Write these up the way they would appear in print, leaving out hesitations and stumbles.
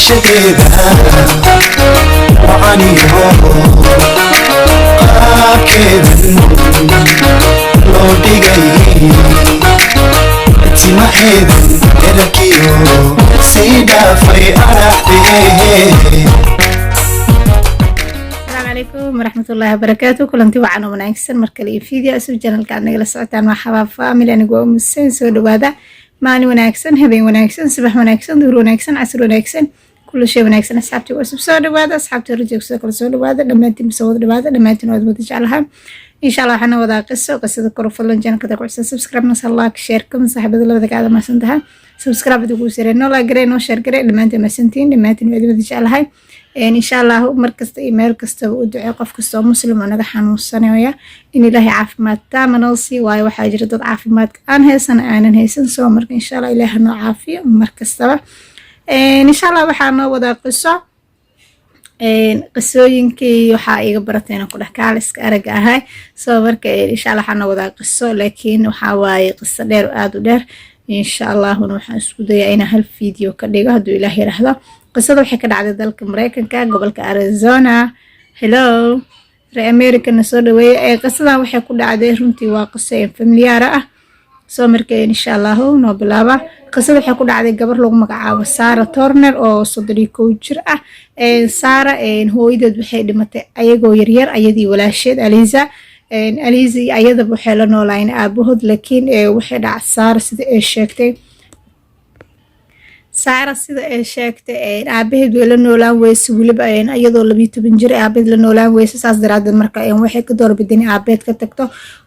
عاشقيدا وعني قاكدا لو دقي تمحيدا إركيو سيدا في أرحبي. عليكم ورحمة الله وبركاته. كلنتي وعنا ونعكسن مركلي فيديو أسوي جنال كان نقل السعتان مع حباب فاميلي أنا جوا مسين سود وهذا ماني ونعكسن هبين ونعكسن صباح ونعكسن ظهر ونعكسن عصر ونعكسن كل شيء ونعكسن أصحابتي وأسب سود وهذا أصحابتي رجع كل سود وهذا لما أنتي مسود وهذا لما أنتي نود متجعلها إن شاء الله حنا وذا قصة كروفلون جانا كذا كويس سبسكرايب نص لايك شير كم صاحب هذا اللي قاعد ما سنتها سبسكرايب تقول سير نو لايك نو شير قري لما أنتي ما سنتين لما أنتي نود متجعلها إن شاء الله مركز إيميل كسته ودعاء قف كسته مسلم ونجح حنوصنا ويا إن الله عافمات تامنوسي واي وحاجة ضد عافمات أنا هسنا أنا هسن سو مرك إن شاء الله إلهنا عافية مركز تبع إن شاء الله وحنا وذا قصة قصوينكي وحايق برتين كل كالس كأرجع هاي سو مرك إن شاء الله حنا وذا قصة لكن وحواي قصة دير وآدو دير إن شاء الله ونروح نسودي أنا هالفيديو كده هدو إلهي رحلة قصده waxay ka dhacday dalka Mareykanka gobolka Arizona. Hello reer America soo dhaweeyay qisadan waxay ku dhacday runtii waa qiso familiar ah soo markay insha Allah noo bilaaba qisada waxay ku dhacday gabar lagu magacaabo Sarah Turner oo 31 jir ah Sarah hooyadeed waxay dhimatay ayagoo yaryar ayadii walaasheed Aliza ayada waxay la noolaayeen aabahood laakiin waxay dhacay Sarah sida ay sheegtay Sarah sida ay sheegtay aabaheed way la noolaan weysay waliba iyadoo 12 jir aabaheed la noolaan weysay saas daraadeed marka waxay ka doorbideen aabaheed ka tagto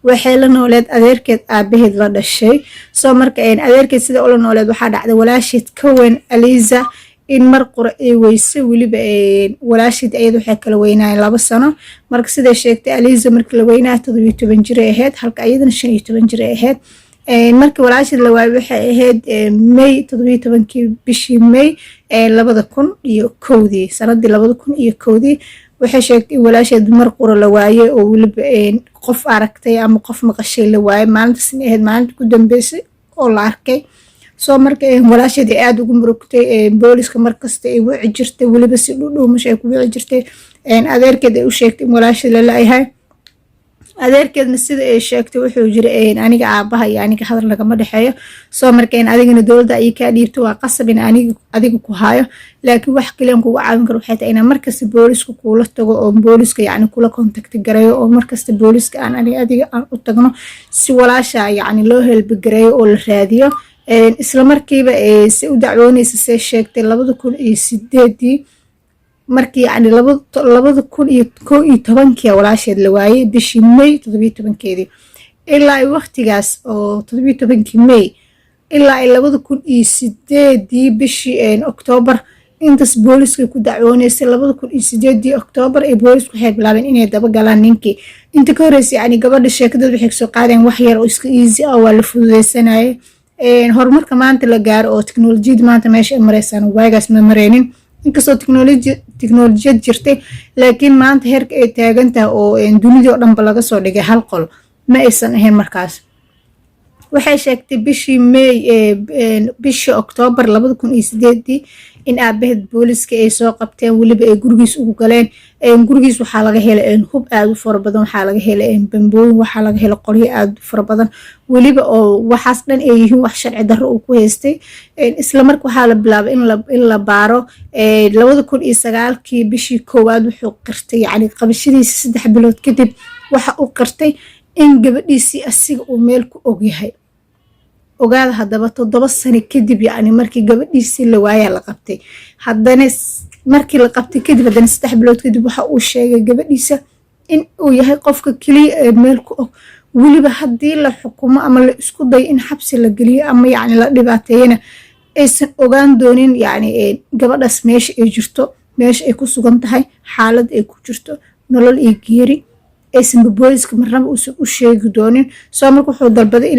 waxay la nooleed adeerkeed aabaheed la dhashay soo marka adeerkeed sida ula nooleed waxa dhacday walaasheed ka weyn Aliza in mar qura ay weysay waliba walaasheed ayadu waxay kala weynaayeen 2 sano marka sida sheegtay Aliza markii la weynaa 17 jir ahayd halka ayadana 15 jir ahayd markii walaashid la waayay waxay ahayd May 17 bishii May 2001 sanadii 2001 waxay sheegtay walaashid mar qura la waayay oo waliba qof aragtay ama qof maqashay la waayay maalintaas ahayd maalintii ku dambeysay oo la arkay soo markay walaashid aad ugu murugtay booliska markasta ay wici jirtay waliba si dhudhuumash ay ku wici jirtay adeerkeed ay u sheegtay walaashid la laayahay adeerkeedna sida ay sheegtay wuxuu jiray aniga aabaha iyo aniga hadal lagama dhaxeeyo soo markeen adigana dawladda ay ka dhiibto waa qasab in adiga ku haayo laakiin wax kale aan kugu caawin karo waxay tahay in markasta booliska kula tago oo booliska yaani kula contact gareeyo oo markasta booliska aan adiga aan u tagno si walaasha yaani loo helb gareeyo oo la raadiyo isla markiiba si u dacwoonaysa say sheegtay 2008 markii yani 2011 walaasheed la waayay bishii May 17keedii ilaa ay waqtigaas oo 17 May ilaa ay 2008 bishii October intaas booliska ku dacwoonaysay 2008 October ee boolisku waxay bilaabeen inay daba galaan ninkii inta ka horeysay yani gabadha sheekadooda waxay soo qaadeen wax yar oo iska easy ah waa la fududeysanayay horumarka maanta la gaaro oo teknolojiyada maanta meesha ay mareysaan waagaas ma mareenin inkastoo teknolojiyad jirtay laakiin maanta heerka ay taagan tahay oo dunida oo dhan ba laga soo dhigay hal qol ma aysan ahayn markaas waxay sheegtay bishii May bishii October 2008 in aabaheed booliska ay soo qabteen waliba ay gurigiis ugu galeen gurigiis waxa laga helay hub aad u fara badan waxa laga helay bambooyin waxa laga helay qoryo aad u fara badan waliba oo waxaas dhan ay yihiin wax sharci darro uu ku haystay isla markaa waxa la bilaabay in la baaro 2009 bishii koowaad wuxuu qirtay yani qabashadiisa 3 bilood kadib waxa uu qirtay in gabadhiisii asiga uu meel ku og yahay ogaada hadaba 7 sano kadib yani markii gabadhiisii la waayay la qabtay haddana markii la qabtay kadib haddana 3 bilood kadib waxa uu sheegay gabadhiisa in uu yahay qofka kaliya ee meel ku og waliba haddii la xukumo ama la isku day in xabsi la geliyo ama yani la dhibaateeyana aysan ogaan doonin yani gabadhaas meesha ay jirto meesha ay ku sugan tahay xaalad ay ku jirto nolol iyo geeri aysan booliska marnaba u sheegi doonin soo marka wuxuu dalbaday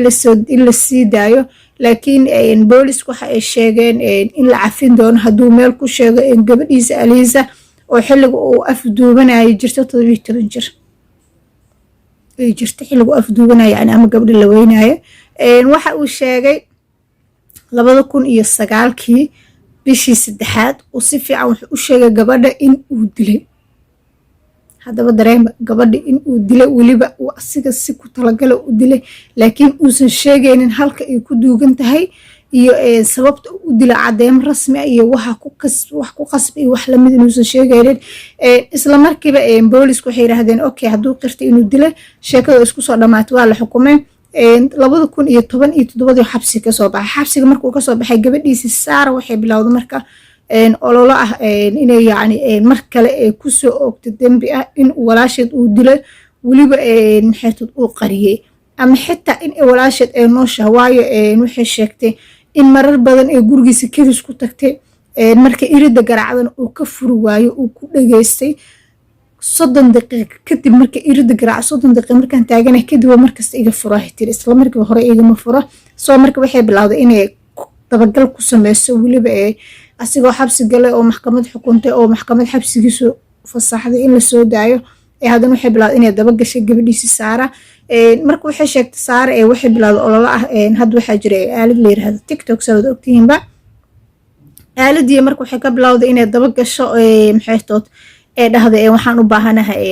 in la sii daayo laakiin boolisku waxa ay sheegeen in la cafin doono hadduu meel ku sheego gabadhiisa Aliza oo xilliga uu afduubanayay jirto 17 jir ay jirto xilliga uu afduubanayay yani ama gabadha la weynayo waxa uu sheegay 2009 bishii saddexaad uu si fiican wuxuu u sheegay gabadha in uu dilay. haddaba dareema gabadha in uu dilay, weliba uu asiga si ku talagala u dilay, laakiin uusan sheegaynin halka ay ku duugan tahay iyo sababta u dilay cadeymo rasmi ah iyo wax ku qasb iyo wax lamid inuusan sheegaynin. isla markiiba boolisku waxay yiraahdeen okay hadduu qirtay inuu dilay sheekada isku soo dhamaatay waa la xukumay. 2017 xabsi ka soo baxay. xabsiga markuu ka soo baxay gabadhiisi Saara waxay bilowday marka ololo ah inay yacni mar kale ku soo oogto dambi ah in walaasheed uu dilay, weliba maxaytad uu qariyay ama xitaa in walaasheed ay nooshahay. waayo waxay sheegtay in marar badan ay gurigiisa kadis ku tagtay, marka irida garaacdana uu ka furi waayo uu ku dhageystay 30 daqiiqo kadib. marka irida garaac 30 daqiiqo markaan taaganahay kadib markasta iga furahay tiri, isla markiiba hore igama furo. soo marka waxay bilowday inay dabagal ku sameyso, weliba asigoo xabsi galay oo maxkamad xukuntay oo maxkamad xabsigiisu fasaxday in la soo daayo. haddana waxay bilowday inay dabagashay gabadhiisi Saara. marka waxay sheegtay Saara waxay bilowday ololo ah hadda waxaa jira aalad la yiraahdo TikTok sawir ogtiinba. aaladii marka waxay ka bilowday inay dabagasho maxaytood dhahday waxaan u baahanahay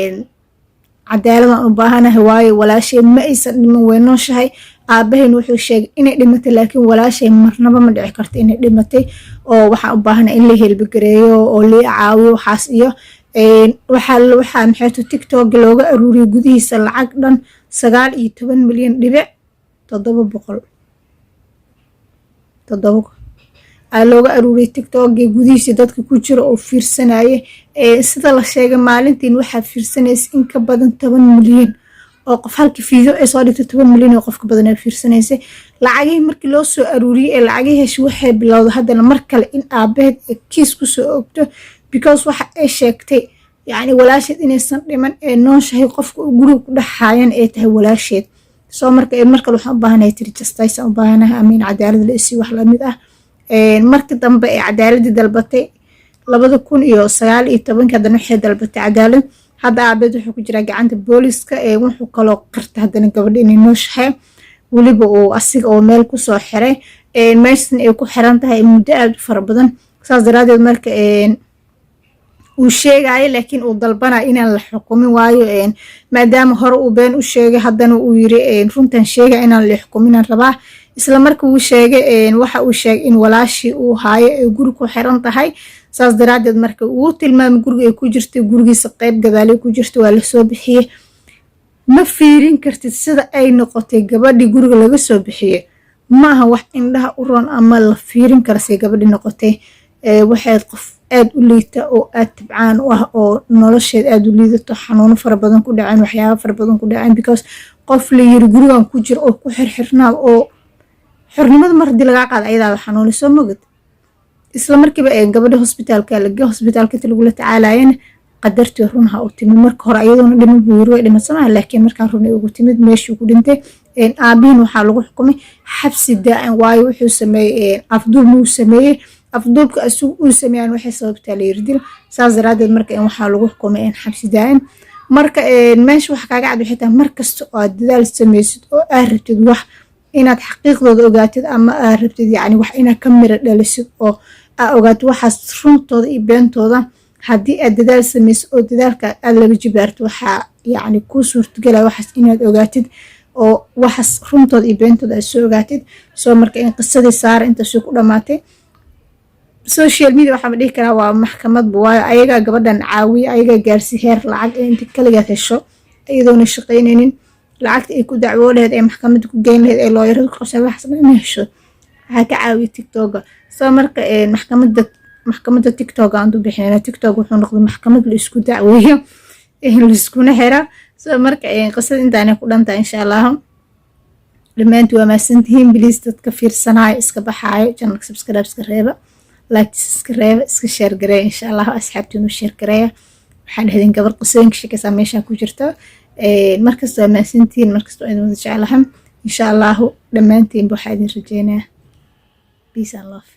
cadaalad aan u baahanahay, waayo walaashay ma aysan dhiman way nooshahay. aabaheena wuxuu sheegay inay dhimatay, laakiin walaashay marnaba ma dhici karto inay dhimatay, oo waxaan u baahanahay in la helbagareeyo oo la caawiyo waxaas. iyo waxaa maxaytood TikTok looga aruuriyay gudihiisa lacag dhan 19 milyan dhibic 700 looga aruuriyay TikTok gudihiisa dadka ku jira oo fiirsanaya. sida la sheegay maalintiin waxaa fiirsanaysa in ka badan 10 milyan oo qof. halkii fiideo ay soo dhigtay 10 milyan oo qofka badan ay fiirsanaysay. lacagihii markii loo soo aruuriyay lacagihii heshay waxay bilowday haddana mar kale in aabaheed kiis ku soo oogto, because waxa ay sheegtay yacni walaasheed inaysan dhiman nooshahay, qofka guriga ku dhaxaayan ay tahay walaasheed. soo marka kale waxaan u baahanahay tiri justice aan u baahanahay amiin cadaalad la isii wax lamid ah. markii dambe cadaaladii dalbatay 2019 haddana waxay dalbatay cadaalad. hadda aabeed wuxuu ku jiraa gacanta booliska. wuxuu kaloo qirtay haddana gabadha inay nooshahay, weliba uu asiga oo meel ku soo xiray. meeshan ay ku xiran tahay muddo aad u fara badan. saas daraadeed marka uu sheegay laakiin uu dalbanay inaan la xukumin, waayo maadaama hore uu been u sheegay haddana uu yiri runtan sheegay inaan la xukumin rabaa. isla markii uu sheegay waxa uu sheegay in walaashii uu haayo ay guri ku xiran tahay. saas daraadeed marka uu tilmaamay guriga ay ku jirtay, gurigiisa qayb gadaalay ku jirtay waa la soo bixiyay. ma fiirin kartid sida ay noqotay gabadhii guriga laga soo bixiyay, maaha wax indhaha u roon ama la fiirin karo say gabadhii noqotay. waxay qof aad u liita oo aad tabcaan u ah oo nolosheed aad u liidato, xanuuno fara badan ku dhaceen, waxyaabo fara badan ku dhaceen, because qof la yiri gurigan ku jira oo ku xirxirnaa oo xornimada mar hadii laga qaado ayadaaba xanuunayso mogad. isla markiiba gabadha hospitaalka lagula tacaalayeen qadartii runha u timid. marka hore ayadoona dhiman buu yiri way dhimansanaha, laakiin markaan runay ugu timid meeshuu ku dhintay. aabihiin waxaa lagu xukumay xabsi daa'im, waayo wuxuu sameeyey afduub muu sameeyey. afduubka asugu uu sameeyaan waxay sababtaa la yiri dil. saas daraadeed marka waxaa lagu xukumay xabsi daa'im. marka meesha wax kaaga cad waxay tahay markasta oo aad dadaal sameysid oo aad rabtid wax inaad xaqiiqdooda ogaatid ama aad rabtid yacni wax inaad ka miro dhalisid oo aad ogaatid waxaas runtooda iyo beentooda. haddii aad dadaal sameysid oo dadaalka aad laga jibaarto waxaa yacni kuu suurtagelaya waxaas inaad ogaatid oo waxaas runtooda iyo beentooda aad soo ogaatid. soo marka qisadii Saara intaasuu ku dhamaatay. social media waxaa dhihi karaa waa maxkamad, waayo ayagaa gabadhan caawiya, ayagaa gaarsi heer lacag inta kaligeed hesho iyadoona shaqaynaynin. lacagta ay ku dacwoo lahayd ee maxkamadda ku geyn lahayd ee looyarada ku qabsan waxaasna inay hesho waxaa ka caawiya TikTok. soo marka maxkamadda TikTok aan u bixinayna. TikTok wuxuu noqday maxkamad la isku dacweeyo la iskuna xira. soo marka qisada intaanay ku dhantahay insha Allah. dhammaantiin waa mahadsantihiin. please dadka fiirsanaya iska baxaayo channelka subscribe iska reeba, like iska reeba, iska share gareeya insha Allah. asxaabtiina u share gareeya. waxaan dhahdeen gabar qisooyinka sheekaysa meesha ku jirta. markasta waa mahadsantihiin, markasta waa idin wada jeclahay insha Allah. dhammaantiin waxaa idin rajeynayaa peace and love.